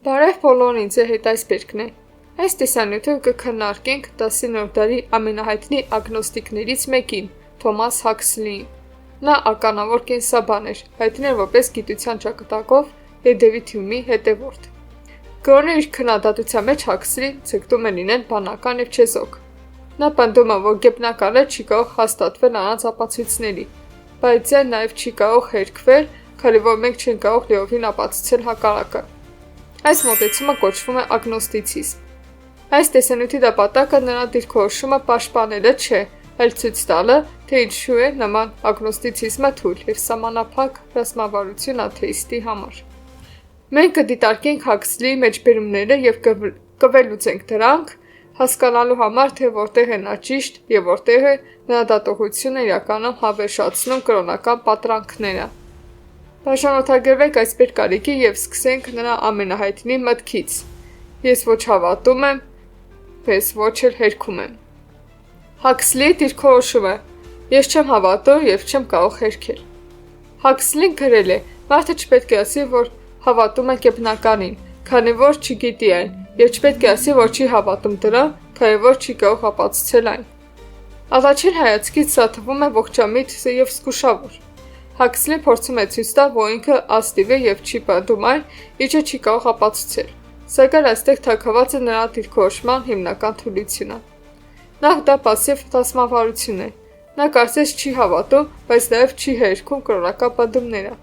Բարև բոլորին, ձեր հետ այսպերկն է։ Այս տեսանյութով կքննարկենք 19-րդ դարի ամենահայտնի ագնոստիկներից մեկին՝ Թոմաս Հաքսլիին։ Նա ականավոր կենսաբան էր, հայտնի էր որպես գիտության ճակատագով և Դեվիդ Հյումի հետևորդ։ Կրոնի իր քննադատության մեջ Հաքսլին ձգտում է լինել բանական և չեզոք։ Նա պնդում է, որ գետնականները չի կարող հաստատվել առանց ապացույցների, բայց ձեն նաև չի կարող հերքվել, քանի որ մենք չենք կարող լիովին ապացուցել հակառակը։ Այս մոտեցումը կոչվում է ագնոստիցիզմ։ Այս տեսանյութի նպատակը նրա դիրքորոշումը պաշտպանելը չէ, այլ ցույց տալը, թե ինչու է նման ագնոստիցիզմը թույլ և սահմանափակ ռազմավարություն աթեիստի համար։ Մենք կդիտարկենք Հաքսլիի մեջբերումները և կվերլուծենք դրանք, հասկանալու համար, թե որտեղ է նա ճիշտ և որտեղ է նրա դատողությունը իրականում հավերժացնում կրոնական պատրանքները։ Բաժանորդագրվենք այսպես կարիքի և սկսենք նրա ամենահայտնի մտքից. «Ես ոչ հավատում եմ, ես ոչ էլ հերքում եմ»։ Հաքսլիի դիրքորոշումը. «Ես չեմ հավատում և չեմ կարող հերքել»։ Հաքսլին գրել է. «Մարդը չպետք է ասի, որ հավատում է գետնականին, քանի որ չգիտի այն, և չպետք է ասի, որ չի հավատում դրան, քանի որ չի կարող ապացուցել այն»։ Առաջին հայացքից սա թվում է ողջամիտ և զգուշավոր։ Հաքսլին փորձում է ցույց տալ, որ ինքը ազնիվ է և չի պնդում այն, ինչը չի կարող ապացուցել, սակայն այստեղ թաքնված է նրա դիրքորոշման հիմնական թուլությունը։ Նախ դա պասիվ ռազմավարություն է։ Նա կարծես չի հավատում, բայց նաև չի հերքում կրոնական պնդումները։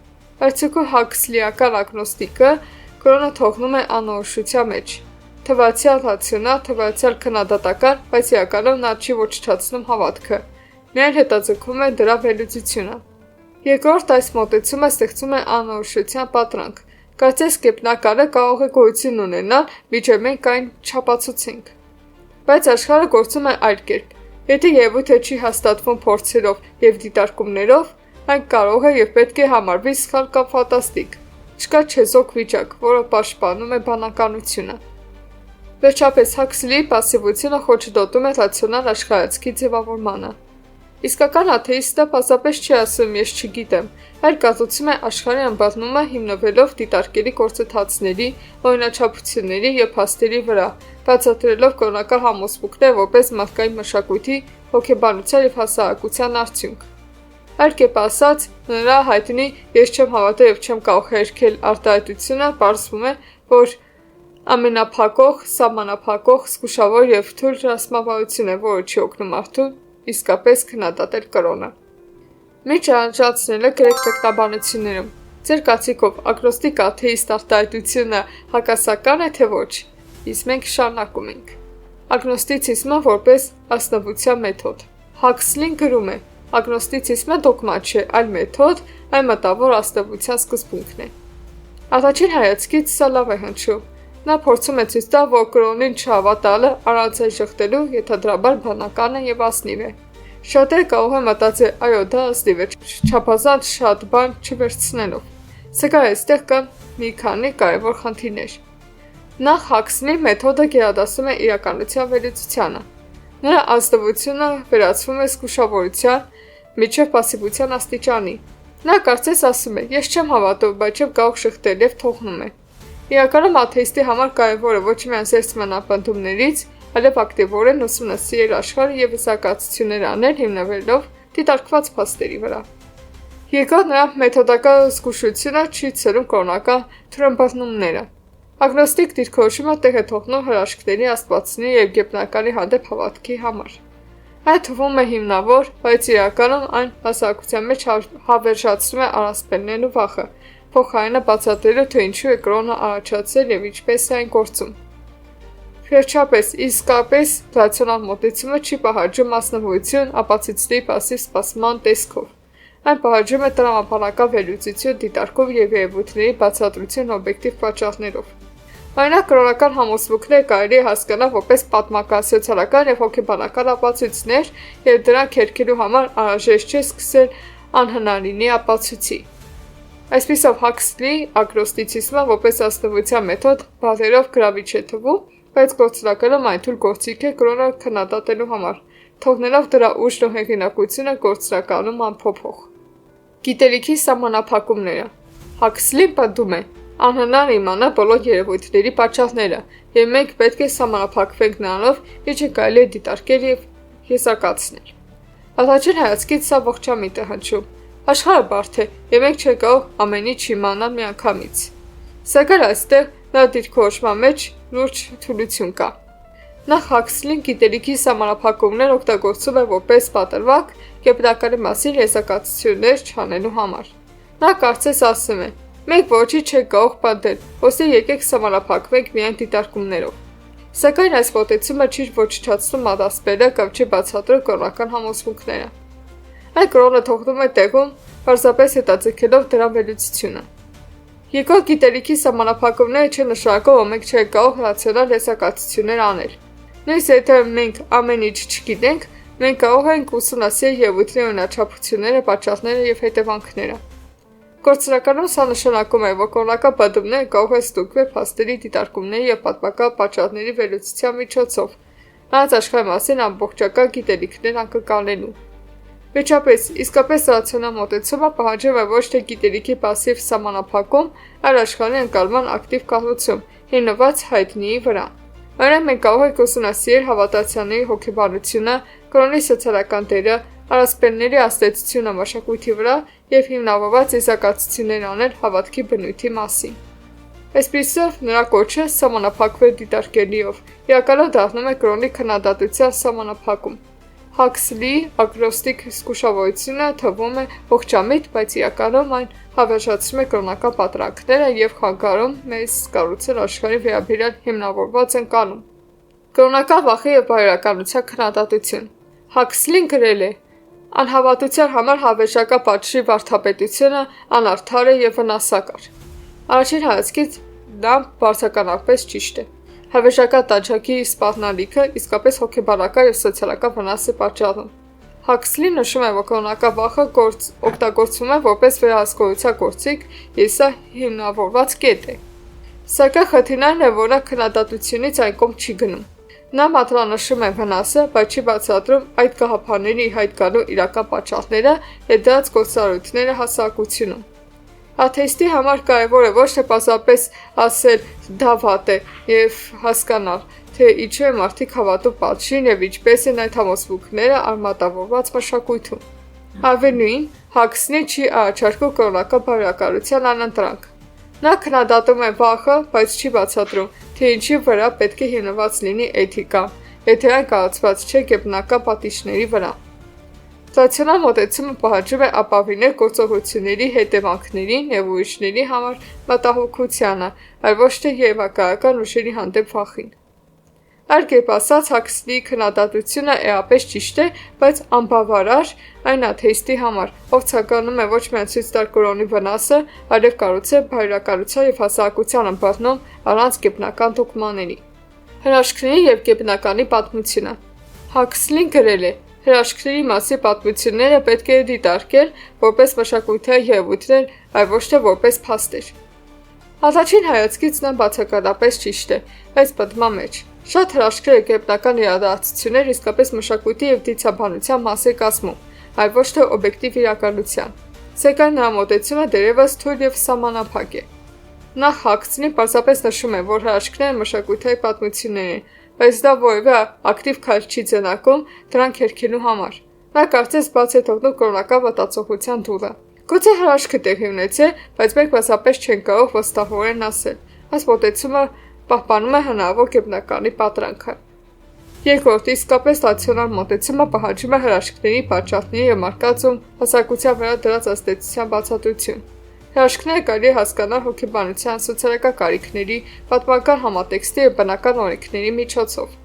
Արդյունքում հաքսլիական ագնոստիկը կրոնը թողնում է անորոշության մեջ։ Թվացյալ ռացիոնալ, թվացյալ քննադատական, բայց իրականում նա չի ոչնչացնում հավատքը, միայն հետաձգում է դրա վերլուծությունը։ Երկրորդ այս մոտեցումը ստեղծում է անորոշության պատրանք։ Կարծես գետնականը կարող է գոյություն ունենալ, մինչև մենք այն չապացուցենք։ Բայց աշխարհը գործում է այլ կերպ։ Եթե երևույթը չի հաստատվում փորձերով և դիտարկումներով, այն կարող է և պետք է համարվի սխալ կամ ֆանտաստիկ։ Չկա չեզոք վիճակ, որը պաշտպանում է բանականությունը։ Վերջապես Հաքսլիի պասիվությունը խոչընդոտում է ռացիոնալ աշխարհայացքի ձևավորմանը։ Իսկական աթեիստը պարզապես չի ասում «ես չգիտեմ», այլ կառուցում է աշխարհի ըմբռնումը հիմնվելով դիտարկելի գործընթացների, օրինաչափությունների և փաստերի վրա, բացատրելով կրոնական համոզմունքները որպես մարդկային մշակույթի, հոգեբանության և հասարակության արդյունք։ Այլ կերպ ասած, նրա հայտնի «ես չեմ հավատա և չեմ կարող հերքել» արտահայտությունը պարզվում է, որ ամենափակող, սահմանափակող, զգուշավոր և թույլ ռազմավարություն է, որը չի օգնում մարդուն իսկապես քննադատել կրոնը։ Մինչ առանձնացնելը գրեք տեքստաբանություններում։ Ձեր կարծիքով ագնոստիկ աթեիստ արտահայտությունը հակասական է թե ոչ։ Իսկ մենք շարունակում ենք։ Ագնոստիցիզմը որպես ազնվության մեթոդ։ Հաքսլին գրում է. «Ագնոստիցիզմը դոգմա չէ, այլ մեթոդ, այն մտավոր ազնվության սկզբունքն է»։ Առաջին հայացքից սա լավ է հնչում։ Նա փորձում է ցույց տալ, որ կրոնին չհավատալը առանց այն շղթելու ենթադրաբար բանական է և ազնիվ է։ Շատերը կարող են մտածել, այո, դա ազնիվ է, չափազանց շատ բան չվերցնելով։ Սակայն այստեղ կան մի քանի կարևոր խնդիրներ։ Նախ Հաքսլիի մեթոդը գերադասում է իրականության վերլուծությանը։ Նրա ազնվությունը վերածվում է զգուշավորության, մինչև պասիվության աստիճանի։ Նա կարծես ասում է. «Ես չեմ հավատում, բայց չեմ կարող շղթել» և թողնում է։ Իրականում աթեիստի համար կարևոր է ոչ միայն զերծ մնալ պնդումներից, այլև ակտիվորեն ուսումնասիրել աշխարհը և զարգացումներ անել հիմնվելով դիտարկված փաստերի վրա։ Երկրորդ, նրա մեթոդական զգուշությունը չի ցրում կրոնական թյուրըմբռնումները։ Ագնոստիկ դիրքորոշումը տեղ է թողնում հրաշքների, աստվածների և գետնականի հանդեպ հավատքի համար։ Այն թվում է հիմնավոր, բայց իրականում այն հասարակության մեջ հավերժացնում է առասպելներն ու վախը, փոխարենը բացատրելու, թե ինչու է կրոնը առաջացել և ինչպես է այն գործում։ Վերջապես, իսկապես ռացիոնալ մոտեցումը չի պահանջում մասնավորություն ապացույցների պասիվ սպասման տեսքով։ Այն պահանջում է տրամաբանական վերլուծություն, դիտարկում և երևույթների բացատրություն օբյեկտիվ պատճառներով։ Օրինակ, կրոնական համոզմունքները կարելի է հասկանալ որպես պատմական, սոցիալական և հոգեբանական ապացույցներ, և դրանք հերքելու համար անհրաժեշտ չէ սկսել անհնարինի ապացույցի։ Այսպիսով, Հաքսլիի ագնոստիցիզմը որպես ազնվության մեթոդ բառերով գրավիչ է թվում, բայց գործնականում այն թույլ գործիք է կրոնը քննադատելու համար, թողնելով դրա ուժն ու հեղինակությունը գործնականում անփոփոխ։ Գիտելիքի սահմանափակումները։ Հաքսլին պնդում է. Անհնար իմանալ բոլոր երևույթների պատճառները, եւ մենք պետք է սահմանափակվենք նրանով, ինչը կարելի է դիտարկել եւ եսակացնել։ Առաջին հայացքից սա ողջամիտ է հնչում։ Աշխարհը բարդ է, եւ մենք չենք կարող ամեն ինչ իմանալ միանգամից։ Սակայն այստեղ նա դիրքորոշման մեջ լուրջ թուլություն կա։ Նախ Հաքսլին գիտելիքի սահմանափակումներ օգտագործում է որպես պատրվակ գեբնականի մասին եսակացություններ չանելու համար։ Նա կարծես ասում է. մենք ոչինչ չենք կարող պատել, ոսի եկեք սահմանափակվենք միայն դիտարկումներով։ Սակայն այս մոտեցումը չի ոչնչացնում մատասպելը կամ չի բացատրում կրոնական համոզմունքները։ Այդ կրոնը թողնում է տեղում, պարզապես հետաձգելով դրա վերլուծությունը։ Երկրորդ գիտելիքի սահմանափակումները չի նշանակում, որ մենք չենք կարող ռացիոնալ եսակացություններ անել։ Նույնիսկ եթե մենք ամեն ինչ չգիտենք, մենք կարող ենք ուսումնասիրել երևույթների օրինաչափությունները, պատճառները եւ հետևանքները։ Գործնականում սա նշանակում է, որ կրոնական պատումները կարող են ստուգվել փաստերի դիտարկումների եւ պատմական պատճառների վերլուծության միջոցով, նրանց աշխարհի մասին ամբողջական գիտելիքներ անկկալելու։ Վերջապես, իսկապես ռացիոնալ մոտեցումը պահանջում է ոչ թե գիտելիքի պասիվ սահմանափակում, այլ աշխարհի ընկալման ակտիվ կառուցում, հիմնված հայտնիի վրա։ Օրինակ, մենք կարող ենք ուսումնասիրել հավատացյալների հոգեբանությունը, կրոնի սոցիալական դերը, առասպելների ազդեցությունը մշակույթի վրա եւ հիմնավորված եսակացություններ անել հավատքի բնույթի մասին։ Այսպիսով, նրա կոչը սահմանափակվել դիտարկելիով իրականում դառնում է կրոնի քննադատության սահմանափակում։ Հաքսլիի ագնոստիկ զգուշավորությունը թվում է ողջամիտ, բայց իրականում այն հավերժացնում է կրոնական պատրանքները եւ խանգարում մեզ կառուցել աշխարհի վերաբերյալ հիմնավորված ընկալում։ Կրոնական վախի եւ բարոյականության քննադատություն։ Հաքսլին գրել է. Անհավատության համար հավերժական պատժի վարդապետությունը անարդար է եւ վնասակար։ Առաջին հայացքից դա բարձրականապես ճիշտ է։ Հավերժական տաճակի սպառնալիքը իսկապես հոգեբանական եւ սոցիալական վնաս է պատճառում։ Հաքսլին նշում է, որ կրոնական վախը օգտագործվում է որպես վերահսկողության գործիք, եւ սա հիմնավորված կետ է։ Սակայն խնդիրն այն է, որ նա քննադատությունից այն կողմ չի գնում։ Նա մատնանշում է վնասը, բայց չի բացատրում այդ գաղափարների հայտ գալու իրական պատճառները եւ դրանց գործառույթները հասարակությունում։ Աթեիստի համար կարևոր է ոչ թե պարզապես ասել դա վատ է եւ հասկանալ, թե ինչու է մարդիկ հավատում պատժին եւ ինչպես են այդ համոզմունքները արմատավորված մշակույթում։ Ավելին, Հաքսլին չի առաջարկում կրոնական բարոյականության անընտրանք։ Նա քննադատում է վախը, բայց չի բացատրում, թե ինչի վրա պետք է հիմնված լինի էթիկան, եթե այն կառուցված չէ գեբնական պատիժների վրա։ Ռացիոնալ մոտեցումը պահանջում է ապավինել գործողությունների հետևանքներին եւ ուրիշների համար մտահոգությանը, այլ ոչ թե երևակայական ուժերի հանդեպ վախին։ Այլ կերպ ասած, Հաքսլիի քննադատությունը էապես ճիշտ է, բայց անբավարար այն աթեիստի համար, ով ցանկանում է ոչ միայն ցույց տալ կրոնի վնասը, այլև կառուցել բարոյականության եւ հասարակության ըմբռնում առանց գեբնական դոգմաների։ Հրաշքների եւ գեբնականի պատմությունը։ Հաքսլին գրել է. Հրաշքների մասի պատմությունները պետք է դիտարկել որպես մշակութային երևույթներ, այլ ոչ թե որպես փաստեր։ Առաջին հայացքից նա բացականապես ճիշտ է, բայց պատմման մեջ շատ հրաշքներ եւ գեբնական իրադարձություններ իսկապես մշակույթի եւ դիցաբանության մաս է կազմում, այլ ոչ թե օբյեկտիվ իրականության։ Սակայն նրա մոտեցումը դերևս թույլ եւ սահմանափակ է։ Նախ Հաքսլին պարզապես նշում է, որ հրաշքները մշակութային պատմություններ են, բայց դա որևէ ակտիվ քայլ չի ձեռնարկում դրանք հերքելու համար։ Նա կարծես բաց է թողնում կրոնական մտածողության դուռը։ Գուցե հրաշքը տեղի ունեցել, բայց մենք պարզապես չենք կարող վստահորեն ասել։ Այս մոտեցումը պահպանում է հնարավոր գեբնականի պատրանքը։ Երկրորդ, իսկապես ռացիոնալ մոտեցումը պահանջում է հրաշքների, պատճառների եւ մարդկացում հասարակության վրա դրած ազդեցության բացատրություն։ Հրաշքները կարելի է հասկանալ հոգեբանության, սոցիալական կարիքների, պատմական համատեքստի եւ բնական օրենքների միջոցով։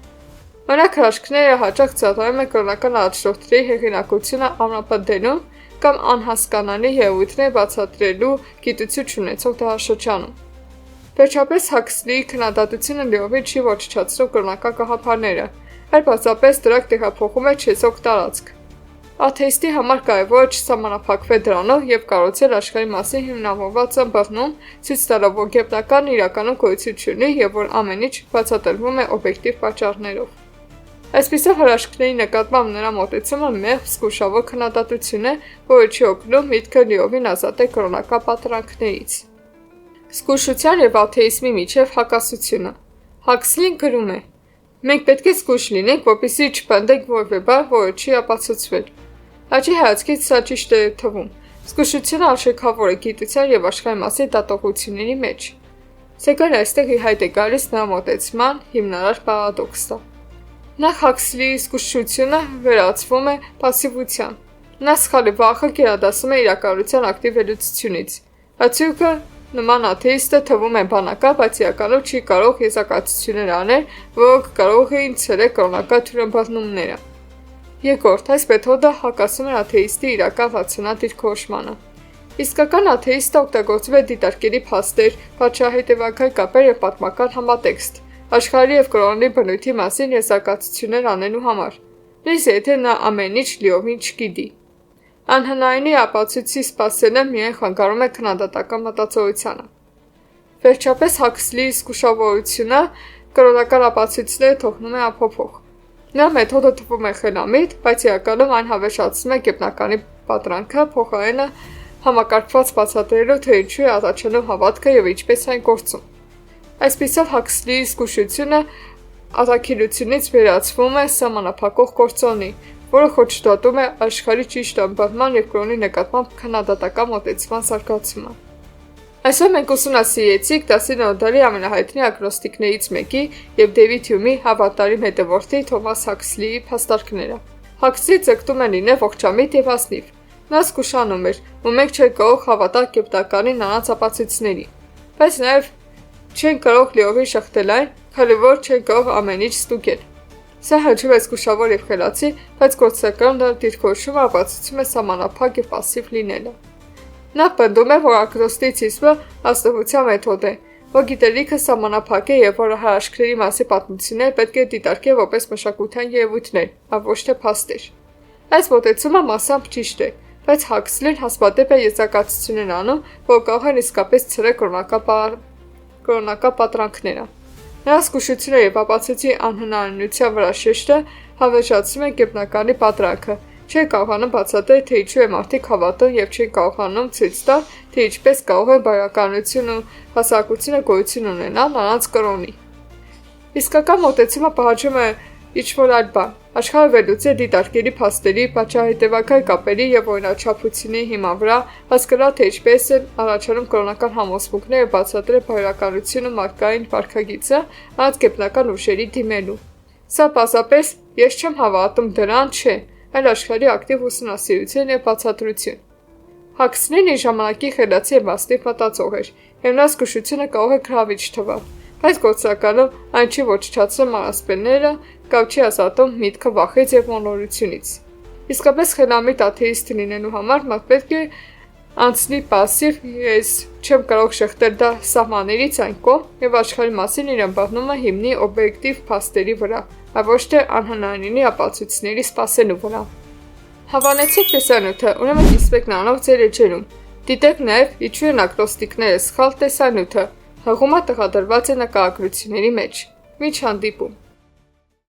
Օրինակ, հրաշքները հաճախ ծառայում են կրոնական առաջնորդների հեղինակությունը ամրապնդելուն կամ անհասկանալի երևույթներ բացատրելու գիտություն չունեցող դարաշրջանում։ Վերջապես, Հաքսլիի քննադատությունը լիովին չի ոչնչացնում կրոնական գաղափարները, այլ պարզապես դրանք տեղափոխում է չեզոք տարածք։ Աթեիստի համար կարևոր է չսահմանափակվել դրանով եւ կառուցել աշխարհի մասին հիմնավորված ըմբռնում, ցույց տալով, որ գեբնականն իրականում գոյություն չունի եւ որ ամեն ինչ բացատրվում է օբյեկտիվ պատճառներով։ Այսպիսով հրաշքների նկատմամբ նրա մոտեցումը մեղմ զգուշավոր քննադատություն է, որը չի օգնում միտքը լիովին ազատել կրոնական պատրանքներից։ Զգուշության եւ աթեիզմի միջև հակասությունը։ Հաքսլին գրում է. Մենք պետք է զգույշ լինենք, որպեսզի չպնդենք որևէ բան, որը չի ապացուցվել։ Աճի հայացքից սա ճիշտ է թվում։ Զգուշությունը արժեքավոր է գիտության եւ աշխարհի մասին դատողությունների մեջ։ Սակայն այստեղ ի հայտ է գալիս նրա մոտեցման հիմնարար պարադոքսը։ Նախ Հաքսլիի զգուշությունը վերածվում է пассивության։ Նա սխալի վախը գերադասում է իրականության ակտիվ վերլուծությունից։ Արդյունքը նման աթեիստը թվում է բանական, բայց իրականում չի կարող եզրակացություններ անել, որոնք կարող էին ցրել կրոնական թյուրըմբռնումները։ Երկրորդ, այս մեթոդը հակասում է աթեիստի իրական ռացիոնալ դիրքորոշմանը։ Իսկական աթեիստը օգտագործում է դիտարկելի փաստեր, պատճառահետևանքային կապեր եւ պատմական համատեքստ, աշխարհի եւ կրոնի բնույթի մասին եզրակացություններ անելու համար, նույնիսկ եթե նա ամեն ինչ լիովին չգիտի։ Անհնարինի ապացույցի սպասելը միայն խանգարում է քննադատական մտածողությանը։ Վերջապես Հաքսլիի զգուշավորությունը կրոնական ապացույցները թողնում է անփոփոխ։ Նրա մեթոդը թվում է խելամիտ, բայց իրականում այն հավերժացնում է գերնականի պատրանքը, փոխարենը համակարգված բացատրելով, թե ինչու է առաջանում հավատքը եւ ինչպես այն գործում։ Այսպիսով Հաքսլիի զգուշությունը առաքելությունից վերածվում է սահմանափակող գործոնի, որը խոչընդոտում է աշխարհի ճիշտ ըմբռնման եւ կրոնի նկատմամբ քննադատական մոտեցման զարգացումը։ Այսօր մենք ուսումնասիրեցինք 19-րդ դարի ամենահայտնի ագնոստիկներից մեկի եւ Դեվիդ Հյումի հավատարիմ հետևորդի Թոմաս Հաքսլիի փաստարկները։ Հաքսլի ձգտում է լինել ողջամիտ եւ ազնիվ։ Նա զգուշանում էր, որ մենք չենք կարող հավատալ գեբտականին նրանց ապացույցների, բայց նաեւ չենք կարող լիովին շղթել այն, քանի որ չենք կարող ամեն ինչ ստուգել։ Սա հնչում է զգուշավոր եւ խելացի, բայց գործնական դիրքորոշումը ապացուցում է սահմանափակ եւ пассив լինելը։ Նա պնդում է, որ ագնոստիցիզմը ազնվության մեթոդ է, որ գիտելիքը սահմանափակ է եւ որ հրաշքների մասի պատմությունները պետք է դիտարկել որպես մշակութային երևույթներ, այլ ոչ թե փաստեր։ Այս մոտեցումը մասամբ ճիշտ է, բայց Հաքսլին հաստատել է եզրակացություններ անում, որ կարող են իսկապես ցրել կրոնական պատրանքները։ Նրա զգուշությունը եւ ապացույցի անհնարինության վրա շեշտը հավերժացնում է գերնականի պատրանքը։ Չեն կարողանում բացատրել, թե ինչու է մարդիկ հավատում եւ չեն կարողանում ցույց տալ, թե ինչպես կարող է բարոյականություն ու հասարակությունը գոյություն ունենալ նրանց կրոնի։ Իսկական մոտեցումը պահանջում է ինչ-որ այլ բան։ Աշխարհը վերլուծել դիտարկելի փաստերի, պատճառահետևանքային կապերի եւ օրինաչափությունների հիման վրա, հասկանալ, թե ինչպես են առաջանում կրոնական համոզմունքները բացատրել բարոյականությունը մարդկային վարքագիծը, առանց գերբնական ուժերի դիմելու։ Սա պարզապես ես չեմ հավատում դրան, չէ, այլ աշխարհի ակտիվ ուսումնասիրություն եւ բացատրություն։ Հաքսլին իր ժամանակի խելացի եւ աստիվ մտածող էր, եւ նրա զգուշությունը կարող է գրավիչ թվալ, բայց գործնականում այն չի ոչնչացնում մարզպետները կամ չի ազատում միտքը վախից եւ մոլորությունից։ Իսկապես խելամիտ աթեիստ լինելու համար մարդ պետք է անցնի пассив, ես չեմ կարող շղթել դա սահմաններից այն կողմ եւ աշխարհի մասին իր ըմբռնումը հիմնի օբյեկտիվ փաստերի վրա, այլ ոչ թե անհնարինի ապացույցների սպասելու վրա։ Հավանեցիք տեսանյութը, ուրեմն կիսվեք նրանով ձեր էջերում։ Դիտեք նաեւ ինչու են ագնոստիկները սխալ տեսանյութը։ Հղումը տեղադրված է նկարագրությունների մեջ։ Մինչ հանդիպում։